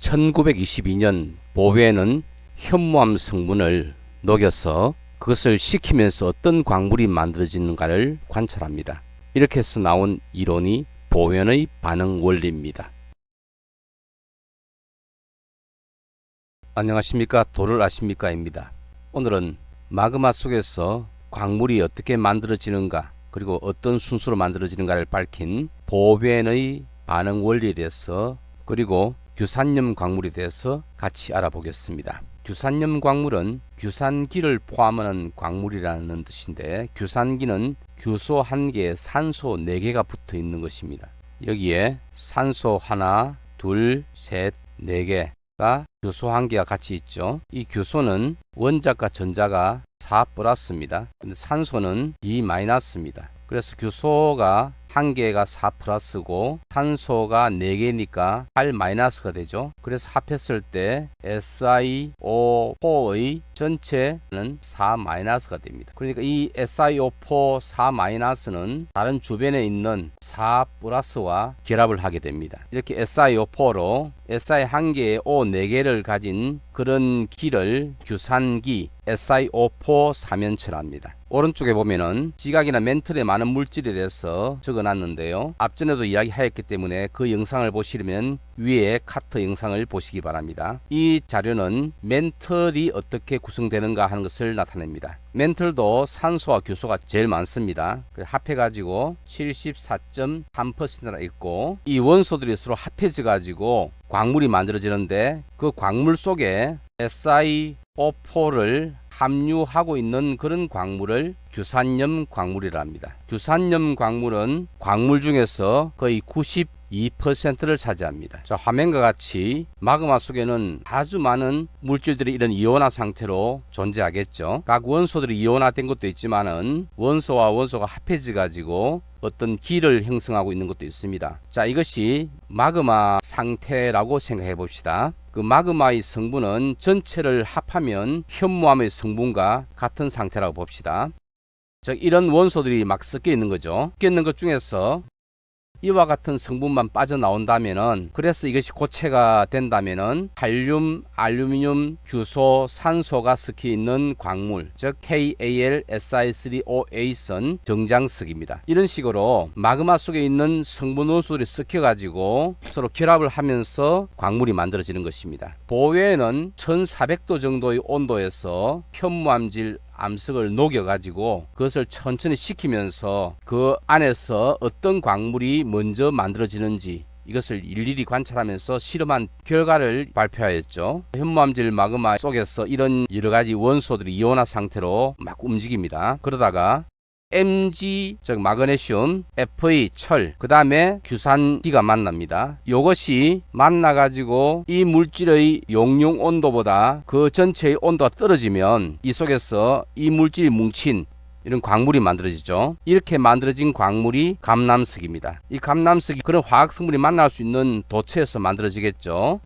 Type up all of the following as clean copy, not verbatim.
1922년 보배는 현무암 성분을 녹여서 그것을 식히면서 어떤 광물이 만들어지는가를 관찰합니다. 이렇게 해서 나온 이론이 보현의 반응 원리입니다. 안녕하십니까, 도를 아십니까입니다. 오늘은 마그마 속에서 광물이 어떻게 만들어지는가, 그리고 어떤 순서로 만들어지는가를 밝힌 보벤의 반응 원리에 대해서, 그리고 규산염 광물에 대해서 같이 알아보겠습니다. 규산염 광물은 규산기를 포함하는 광물이라는 뜻인데, 규산기는 규소 1개에 산소 4개가 붙어 있는 것입니다. 여기에 산소 하나, 둘, 셋, 4개가 규소 1개가 같이 있죠. 이 규소는 원자과 전자가 4+입니다. 근데 산소는 2-입니다. 그래서 규소가 1개가 4+고 산소가 4개니까 8-가 되죠. 그래서 합했을 때 SiO4의 전체는 4-가 됩니다. 그러니까 이 SiO4 4-는 다른 주변에 있는 4+와 결합을 하게 됩니다. 이렇게 SiO4로 Si 1개에 O 4개를 가진 그런 기를 규산기 SiO4 3연체랍니다. 오른쪽에 보면은 지각이나 멘틀에 많은 물질에 대해서 적어놨는데요. 앞전에도 이야기하였기 때문에 그 영상을 보시려면 위에 카트 영상을 보시기 바랍니다. 이 자료는 멘틀이 어떻게 구성되는가 하는 것을 나타냅니다. 멘틀도 산소와 규소가 제일 많습니다. 합해가지고 74.3%나 있고, 이 원소들이 서로 합해져 가지고 광물이 만들어지는데, 그 광물 속에 SiO4를 함유하고 있는 그런 광물을 규산염 광물이라 합니다. 규산염 광물은 광물 중에서 거의 92%를 차지합니다. 자, 화면과 같이 마그마 속에는 아주 많은 물질들이 이런 이온화 상태로 존재하겠죠. 각 원소들이 이온화된 것도 있지만은 원소와 원소가 합해져 가지고 어떤 기를 형성하고 있는 것도 있습니다. 자, 이것이 마그마 상태라고 생각해 봅시다. 그 마그마의 성분은 전체를 합하면 현무암의 성분과 같은 상태라고 봅시다. 즉, 이런 원소들이 막 섞여 있는 거죠. 섞여 있는 것 중에서 이와 같은 성분만 빠져나온다면은, 그래서 이것이 고체가 된다면은 칼륨, 알루미늄, 규소, 산소가 섞여 있는 광물, 즉 KAlSi3OA선 정장석입니다. 이런 식으로 마그마 속에 있는 성분 원소들이 섞여 가지고 서로 결합을 하면서 광물이 만들어지는 것입니다. 보외에는 1400도 정도의 온도에서 현무암질 암석을 녹여가지고 그것을 천천히 식히면서 그 안에서 어떤 광물이 먼저 만들어지는지 이것을 일일이 관찰하면서 실험한 결과를 발표하였죠. 현무암질 마그마 속에서 이런 여러가지 원소들이 이온화 상태로 막 움직입니다. 그러다가 Mg, 즉 마그네슘, Fe, 철, 그 다음에 규산기가 만납니다. 이것이 만나가지고 이 물질의 용융 온도보다 그 전체의 온도가 떨어지면 이 속에서 이 물질이 뭉친 이런 광물이 만들어지죠. 이렇게 만들어진 광물이 감남석입니다. 이 감남석이 그런 화학 성분이 만날 수 있는 도체에서 만들어지겠죠.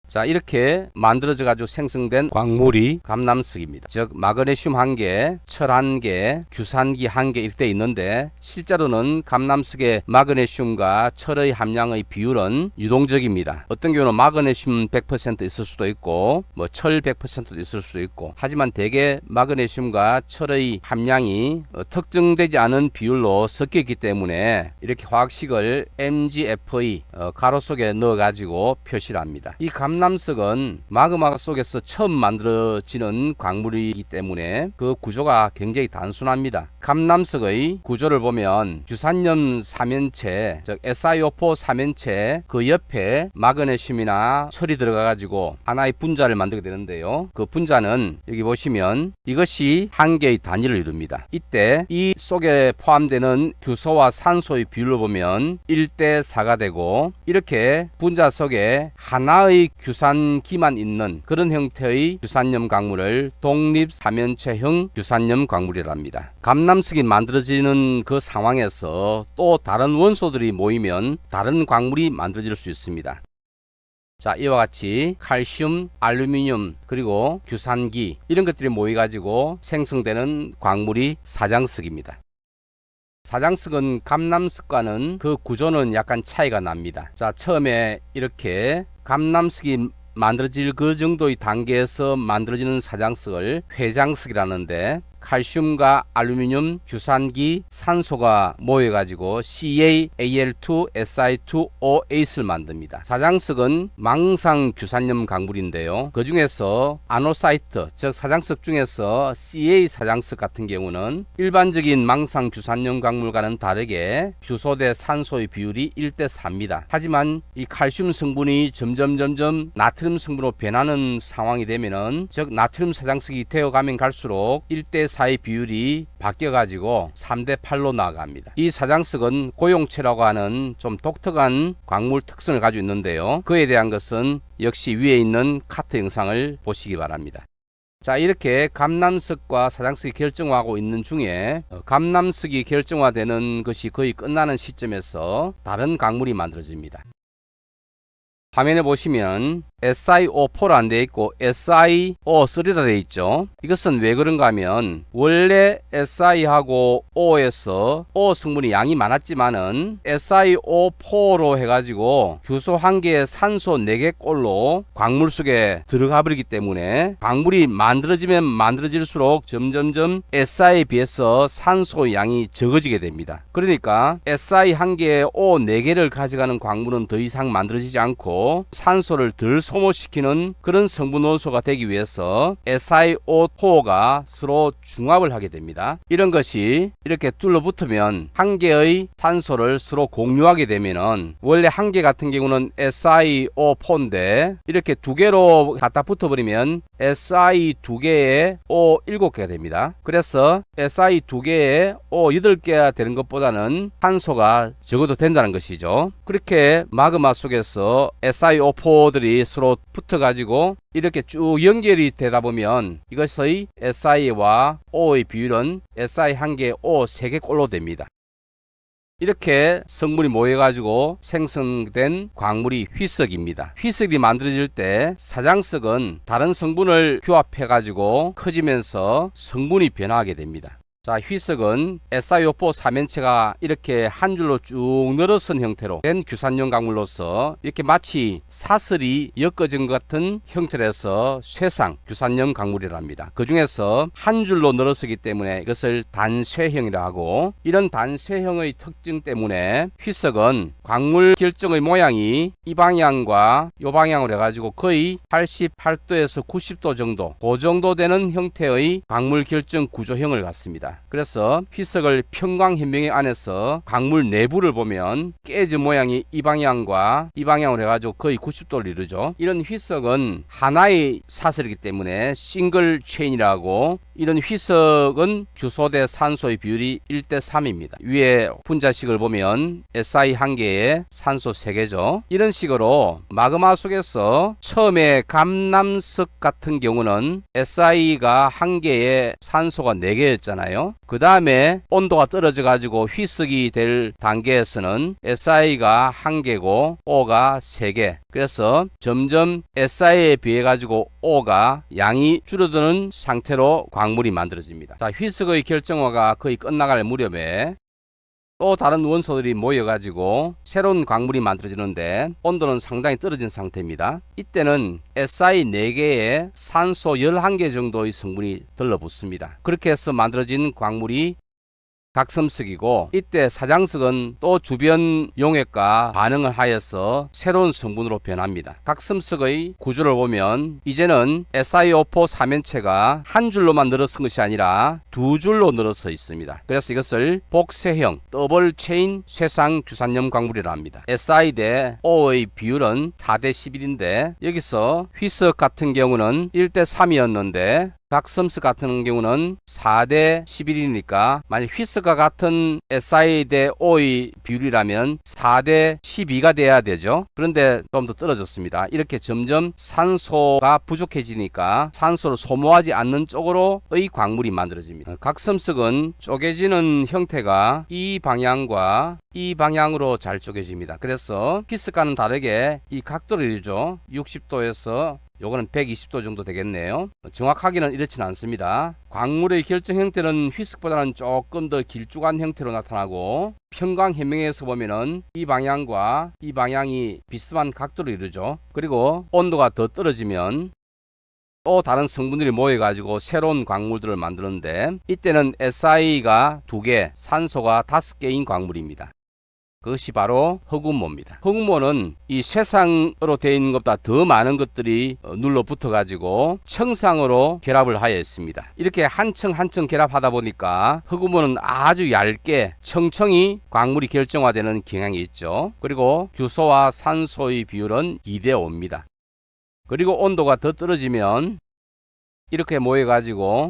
자, 이렇게 만들어져 가지고 생성된 광물이 감남석입니다. 즉 마그네슘 1개, 철 1개, 규산기 1개 이렇게 있는데, 실제로는 감남석의 마그네슘과 철의 함량의 비율은 유동적입니다. 어떤 경우는 마그네슘 100% 있을 수도 있고 철 100%도 있을 수도 있고, 하지만 대개 마그네슘과 철의 함량이 특정되지 않은 비율로 섞여 있기 때문에 이렇게 화학식을 MgFe 가로 속에 넣어 가지고 표시를 합니다. 이 감남석은 마그마 속에서 처음 만들어지는 광물이기 때문에 그 구조가 굉장히 단순합니다. 감남석의 구조를 보면 규산염 3연체, 즉 SiO4 3연체 그 옆에 마그네슘이나 철이 들어가 가지고 하나의 분자를 만들게 되는데요. 그 분자는 여기 보시면 이것이 한 개의 단위를 이룹니다. 이때 이 속에 포함되는 규소와 산소의 비율로 보면 1대4가 되고, 이렇게 분자 속에 하나의 규산기만 있는 그런 형태의 규산염 광물을 독립 3연체형 규산염 광물이라 합니다. 감남석이 만들어지는 그 상황에서 또 다른 원소들이 모이면 다른 광물이 만들어질 수 있습니다. 자, 이와 같이 칼슘, 알루미늄, 그리고 규산기 이런 것들이 모여 가지고 생성되는 광물이 사장석입니다. 사장석은 감남석과는 그 구조는 약간 차이가 납니다. 자, 처음에 이렇게 감남석이 만들어질 그 정도의 단계에서 만들어지는 사장석을 회장석이라는데, 칼슘과 알루미늄, 규산기, 산소가 모여가지고 CaAl2SI2O8을 만듭니다. 사장석은 망상 규산염 강물인데요. 그 중에서 아노사이트, 즉 사장석 중에서 CA 사장석 같은 경우는 일반적인 망상 규산염 강물과는 다르게 규소 대 산소의 비율이 1대4입니다. 하지만 이 칼슘 성분이 점점 나트륨 성분으로 변하는 상황이 되면은, 즉 나트륨 사장석이 되어가면 갈수록 1대4의 비율이 바뀌어가지고 3대8로 나아갑니다. 이 사장석은 고용체라고 하는 좀 독특한 광물 특성을 가지고 있는데요. 그에 대한 것은 역시 위에 있는 카트 영상을 보시기 바랍니다. 자, 이렇게 감남석과 사장석이 결정화하고 있는 중에 감남석이 결정화되는 것이 거의 끝나는 시점에서 다른 광물이 만들어집니다. 화면에 보시면 SiO4로 안 되어 있고 SiO3로 되어 있죠. 이것은 왜 그런가 하면, 원래 Si하고 O에서 O 성분이 양이 많았지만은 SiO4로 해가지고 규소 1개에 산소 4개 꼴로 광물 속에 들어가 버리기 때문에 광물이 만들어지면 만들어질수록 점점점 Si에 비해서 산소의 양이 적어지게 됩니다. 그러니까 Si 1개에 O 4개를 가져가는 광물은 더 이상 만들어지지 않고 산소를 덜 소모시키는 그런 성분 원소가 되기 위해서 SiO4가 서로 중합을 하게 됩니다. 이런 것이 이렇게 둘러붙으면 한 개의 산소를 서로 공유하게 되면은, 원래 한 개 같은 경우는 SiO4인데 이렇게 두 개로 갖다 붙어버리면 Si 2개에 O 7개가 됩니다. 그래서 Si 2개에 O 8개가 되는 것보다는 산소가 적어도 된다는 것이죠. 그렇게 마그마 속에서 SiO4들이 서로 붙어가지고 이렇게 쭉 연결이 되다 보면 이것의 Si와 O의 비율은 Si 1개에 O 3개 꼴로 됩니다. 이렇게 성분이 모여가지고 생성된 광물이 휘석입니다. 휘석이 만들어질 때 사장석은 다른 성분을 규합해가지고 커지면서 성분이 변화하게 됩니다. 자, 휘석은 SiO4 사면체가 이렇게 한 줄로 쭉 늘어선 형태로 된 규산염 강물로서 이렇게 마치 사슬이 엮어진 것 같은 형태로서 쇠상 규산염 강물이랍니다. 그 중에서 한 줄로 늘어서기 때문에 이것을 단쇠형이라 하고, 이런 단쇠형의 특징 때문에 휘석은 광물 결정의 모양이 이 방향과 이 방향으로 해가지고 거의 88도에서 90도 정도, 그 정도 되는 형태의 광물 결정 구조형을 갖습니다. 그래서 휘석을 평광현명액 안에서 광물 내부를 보면 깨즈 모양이 이 방향과 이 방향으로 해가지고 거의 90도를 이루죠. 이런 휘석은 하나의 사슬이기 때문에 싱글 체인이라고, 이런 휘석은 규소 대 산소의 비율이 1대3입니다. 위에 분자식을 보면 Si 1개에 산소 3개죠. 이런 식으로 마그마 속에서 처음에 감남석 같은 경우는 Si가 1개에 산소가 4개였잖아요. 그 다음에 온도가 떨어져 가지고 휘석이 될 단계에서는 Si가 1개고 O가 3개. 그래서 점점 Si에 비해 가지고 O가 양이 줄어드는 상태로 광물이 만들어집니다. 자, 휘석의 결정화가 거의 끝나갈 무렵에 또 다른 원소들이 모여가지고 새로운 광물이 만들어지는데 온도는 상당히 떨어진 상태입니다. 이때는 Si 4개에 산소 11개 정도의 성분이 들러붙습니다. 그렇게 해서 만들어진 광물이 각섬석이고, 이때 사장석은 또 주변 용액과 반응을 하여서 새로운 성분으로 변합니다. 각섬석의 구조를 보면 이제는 SiO4 사면체가 한 줄로만 늘어선 것이 아니라 두 줄로 늘어서 있습니다. 그래서 이것을 복쇄형 더블 체인 쇠상 규산염 광물이라 합니다. Si 대 O의 비율은 4대11인데 여기서 휘석 같은 경우는 1대3이었는데 각섬석 같은 경우는 4대11이니까 만약 휘석과 같은 Si 대 O의 비율이라면 4대12가 돼야 되죠. 그런데 좀 더 떨어졌습니다. 이렇게 점점 산소가 부족해지니까 산소를 소모하지 않는 쪽으로의 광물이 만들어집니다. 각섬석은 쪼개지는 형태가 이 방향과 이 방향으로 잘 쪼개집니다. 그래서 휘석과는 다르게 이 각도를 이루죠. 60도에서 요거는 120도 정도 되겠네요. 정확하게는 이렇지는 않습니다. 광물의 결정 형태는 휘석보다는 조금 더 길쭉한 형태로 나타나고, 평광현명에서 보면은 이 방향과 이 방향이 비슷한 각도로 이루죠. 그리고 온도가 더 떨어지면 또 다른 성분들이 모여가지고 새로운 광물들을 만드는데, 이때는 Si가 2개, 산소가 5개인 광물입니다. 그것이 바로 흑운모입니다. 흑운모는 이 쇠상으로 되어 있는 것보다 더 많은 것들이 눌러 붙어가지고 청상으로 결합을 하여 있습니다. 이렇게 한 층 한 층 결합하다 보니까 흑운모는 아주 얇게 청청이 광물이 결정화되는 경향이 있죠. 그리고 규소와 산소의 비율은 2대5입니다. 그리고 온도가 더 떨어지면 이렇게 모여가지고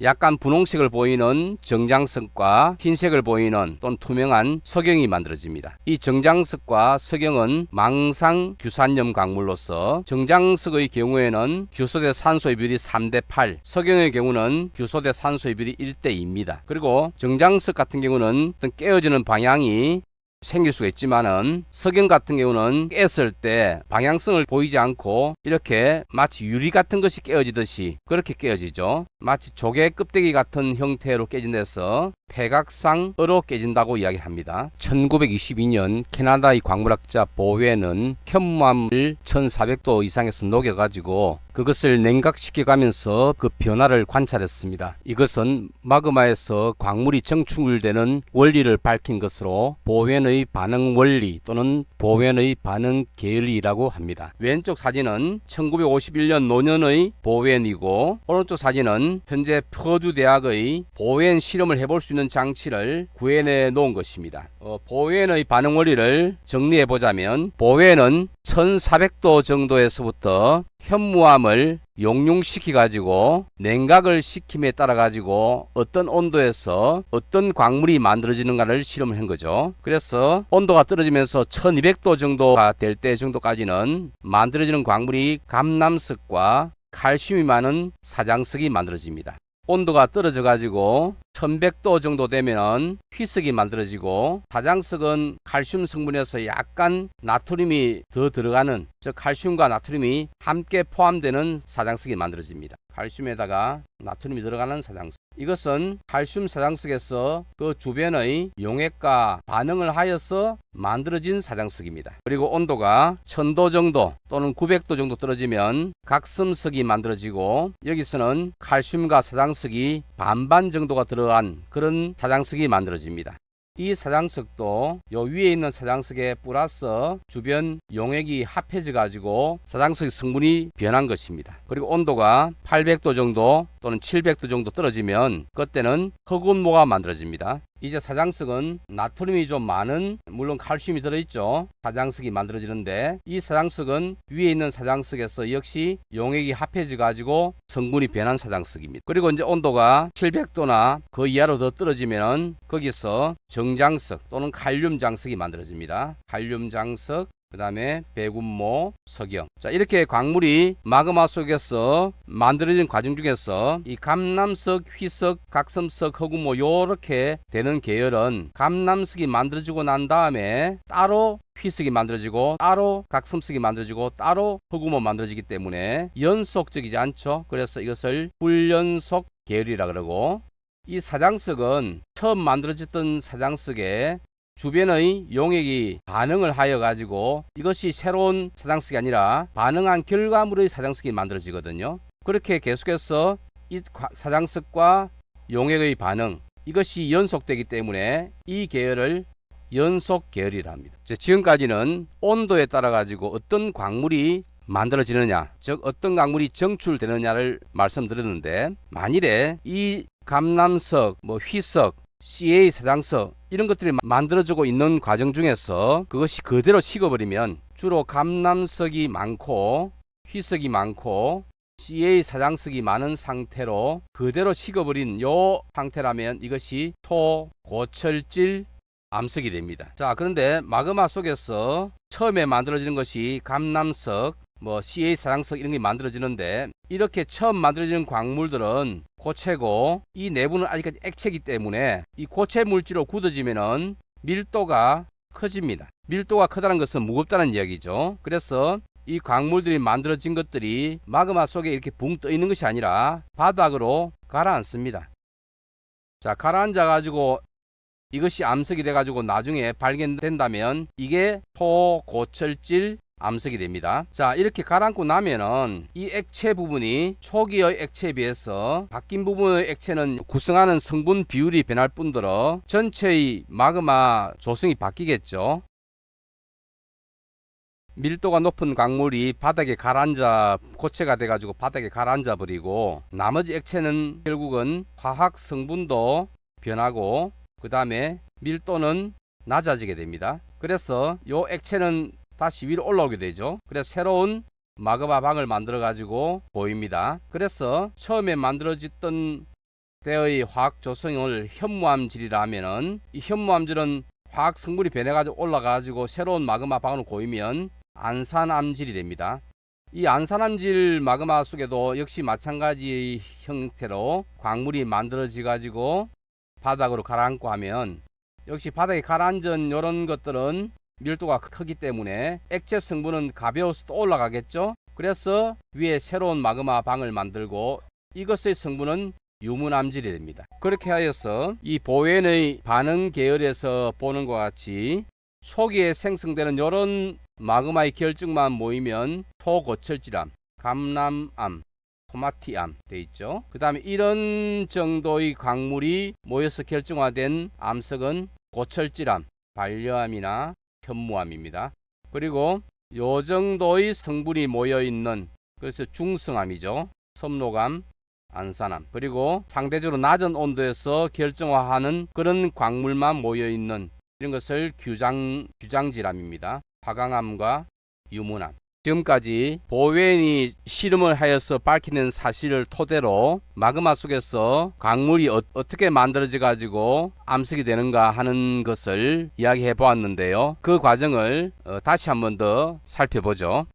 약간 분홍색을 보이는 정장석과 흰색을 보이는 또는 투명한 석영이 만들어집니다. 이 정장석과 석영은 망상규산염 광물로서, 정장석의 경우에는 규소 대 산소의 비율이 3대8, 석영의 경우는 규소 대 산소의 비율이 1대2입니다. 그리고 정장석 같은 경우는 어떤 깨어지는 방향이 생길 수가 있지만은, 석영 같은 경우는 깼을 때 방향성을 보이지 않고 이렇게 마치 유리 같은 것이 깨어지듯이 그렇게 깨어지죠. 마치 조개 껍데기 같은 형태로 깨진 데서 패각상으로 깨진다고 이야기합니다. 1922년 캐나다의 광물학자 보웨는 현무암을 1400도 이상에서 녹여가지고 그것을 냉각시켜가면서 그 변화를 관찰했습니다. 이것은 마그마에서 광물이 정출되는 원리를 밝힌 것으로 보웬의 반응 원리 또는 보웬의 반응 계열이라고 합니다. 왼쪽 사진은 1951년 노년의 보웬이고, 오른쪽 사진은 현재 퍼듀 대학의 보웬 실험을 해볼 수 있는 장치를 구현해 놓은 것입니다. 보웬의 반응 원리를 정리해 보자면, 보웬은 1400도 정도에서부터 현무암을 용융시키 가지고 냉각을 시킴에 따라 가지고 어떤 온도에서 어떤 광물이 만들어지는가를 실험을 한 거죠. 그래서 온도가 떨어지면서 1200도 정도가 될 때 정도까지는 만들어지는 광물이 감남석과 칼슘이 많은 사장석이 만들어집니다. 온도가 떨어져 가지고 1100도 정도 되면 휘석이 만들어지고, 사장석은 칼슘 성분에서 약간 나트륨이 더 들어가는, 즉 칼슘과 나트륨이 함께 포함되는 사장석이 만들어집니다. 칼슘에다가 나트륨이 들어가는 사장석. 이것은 칼슘 사장석에서 그 주변의 용액과 반응을 하여서 만들어진 사장석입니다. 그리고 온도가 1000도 정도 또는 900도 정도 떨어지면 각섬석이 만들어지고, 여기서는 칼슘과 사장석이 반반 정도가 들어간 그런 사장석이 만들어집니다. 이 사장석도 요 위에 있는 사장석에 플러스 주변 용액이 합해져 가지고 사장석의 성분이 변한 것입니다. 그리고 온도가 800도 정도 또는 700도 정도 떨어지면 그때는 흑운모가 만들어집니다. 이제 사장석은 나트륨이 좀 많은, 물론 칼슘이 들어있죠, 사장석이 만들어지는데, 이 사장석은 위에 있는 사장석에서 역시 용액이 합해져 가지고 성분이 변한 사장석입니다. 그리고 이제 온도가 700도나 그 이하로 더 떨어지면 거기서 정장석 또는 칼륨장석이 만들어집니다. 칼륨장석, 그 다음에 백운모, 석영. 자, 이렇게 광물이 마그마 속에서 만들어진 과정 중에서 이 감남석, 휘석, 각섬석, 흑운모 요렇게 되는 계열은 감남석이 만들어지고 난 다음에 따로 휘석이 만들어지고 따로 각섬석이 만들어지고 따로 흑운모 만들어지기 때문에 연속적이지 않죠. 그래서 이것을 불연속 계열이라 그러고, 이 사장석은 처음 만들어졌던 사장석에 주변의 용액이 반응을 하여 가지고 이것이 새로운 사장석이 아니라 반응한 결과물의 사장석이 만들어지거든요. 그렇게 계속해서 이 사장석과 용액의 반응, 이것이 연속되기 때문에 이 계열을 연속 계열이라 합니다. 지금까지는 온도에 따라 가지고 어떤 광물이 만들어지느냐, 즉 어떤 광물이 정출되느냐를 말씀드렸는데, 만일에 이 감남석, 휘석, CA 사장석 이런 것들이 만들어지고 있는 과정 중에서 그것이 그대로 식어버리면, 주로 감남석이 많고 휘석이 많고 CA 사장석이 많은 상태로 그대로 식어버린 요 상태라면 이것이 토고철질 암석이 됩니다. 자, 그런데 마그마 속에서 처음에 만들어지는 것이 감남석, CA 사장석 이런 게 만들어지는데, 이렇게 처음 만들어지는 광물들은 고체고 이 내부는 아직까지 액체이기 때문에 이 고체 물질로 굳어지면은 밀도가 커집니다. 밀도가 크다는 것은 무겁다는 이야기죠. 그래서 이 광물들이 만들어진 것들이 마그마 속에 이렇게 붕 떠 있는 것이 아니라 바닥으로 가라앉습니다. 자, 가라앉아 가지고 이것이 암석이 돼 가지고 나중에 발견된다면 이게 초고철질 암석이 됩니다. 자, 이렇게 가라앉고 나면은 이 액체 부분이 초기의 액체에 비해서 바뀐 부분의 액체는 구성하는 성분 비율이 변할 뿐더러 전체의 마그마 조성이 바뀌겠죠. 밀도가 높은 광물이 바닥에 가라앉아 고체가 돼 가지고 바닥에 가라앉아 버리고 나머지 액체는 결국은 화학 성분도 변하고 그 다음에 밀도는 낮아지게 됩니다. 그래서 요 액체는 다시 위로 올라오게 되죠. 그래서 새로운 마그마 방을 만들어 가지고 보입니다. 그래서 처음에 만들어졌던 때의 화학 조성을 현무암질이라 하면은 이 현무암질은 화학 성분이 변해 가지고 올라가 가지고 새로운 마그마 방으로 보이면 안산암질이 됩니다. 이 안산암질 마그마 속에도 역시 마찬가지의 형태로 광물이 만들어져 가지고 바닥으로 가라앉고 하면 역시 바닥에 가라앉은 이런 것들은 밀도가 크기 때문에 액체 성분은 가벼워서 또 올라가겠죠. 그래서 위에 새로운 마그마 방을 만들고 이것의 성분은 유문암질이 됩니다. 그렇게 하여서 이 보웬의 반응 계열에서 보는 것과 같이 초기에 생성되는 이런 마그마의 결정만 모이면 초고철질암, 감람암, 토마티암 돼 있죠. 그 다음에 이런 정도의 광물이 모여서 결정화된 암석은 고철질암, 반려암이나 현무암입니다. 그리고 요 정도의 성분이 모여 있는 그래서 중성암이죠. 섬록암, 안산암. 그리고 상대적으로 낮은 온도에서 결정화하는 그런 광물만 모여 있는 이런 것을 규장질암입니다. 화강암과 유문암. 지금까지 보웬이 실험을 하여서 밝히는 사실을 토대로 마그마 속에서 광물이 어떻게 만들어져 가지고 암석이 되는가 하는 것을 이야기해 보았는데요. 그 과정을 다시 한번 더 살펴보죠.